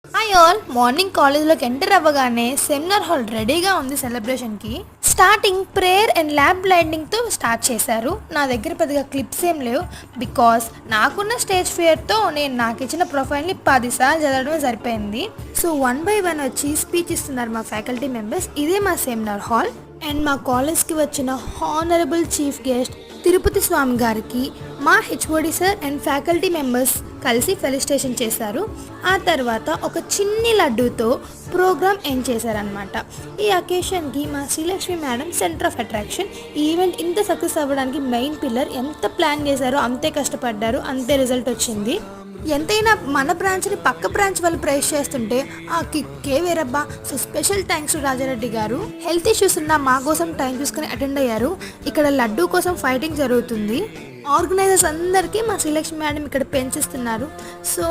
Hi all, morning కాలేజ్లోకి enter అవ్వగానే seminar hall రెడీగా ఉంది సెలబ్రేషన్కి. స్టార్టింగ్ ప్రేయర్ అండ్ ల్యాబ్ బ్లైండింగ్తో స్టార్ట్ చేశారు. నా దగ్గర పెద్దగా క్లిప్స్ ఏం లేవు, బికాస్ నాకున్న స్టేజ్ ఫియర్తో నేను నాకు ఇచ్చిన ప్రొఫైల్ని 10 సార్లు చదవడమే సరిపోయింది. సో 1 by 1 వచ్చి స్పీచ్ ఇస్తున్నారు మా ఫ్యాకల్టీ మెంబర్స్. ఇదే మా సెమినార్ హాల్. అండ్ మా కాలేజ్కి వచ్చిన హానరబుల్ చీఫ్ గెస్ట్ తిరుపతి స్వామి గారికి మా HOD sir and faculty members కలిసి ఫెలిసిటేషన్ చేశారు. ఆ తర్వాత ఒక చిన్ని లడ్డూతో ప్రోగ్రామ్ ఎండ్ చేశారనమాట. ఈ అకేషన్కి మా Srilakshmi madam centre of attraction. ఈ ఈవెంట్ ఇంత సక్సెస్ అవ్వడానికి మెయిన్ పిల్లర్. ఎంత ప్లాన్ చేశారో అంతే కష్టపడ్డారు, అంతే రిజల్ట్ వచ్చింది. ఎంతైనా మన బ్రాంచ్ని పక్క బ్రాంచ్ వాళ్ళు ప్రైజ్ చేస్తుంటే ఆ కిక్కే వేరబ్బా. So special thanks to Rajareddy గారు. హెల్త్ ఇష్యూస్ ఉన్న మా కోసం టైం చూసుకుని అటెండ్ అయ్యారు. ఇక్కడ లడ్డూ కోసం ఫైటింగ్ జరుగుతుంది. ఆర్గనైజర్స్ అందరికీ మా శ్రీలక్ష్మి మేడం ఇక్కడ పెంచిస్తున్నారు. సో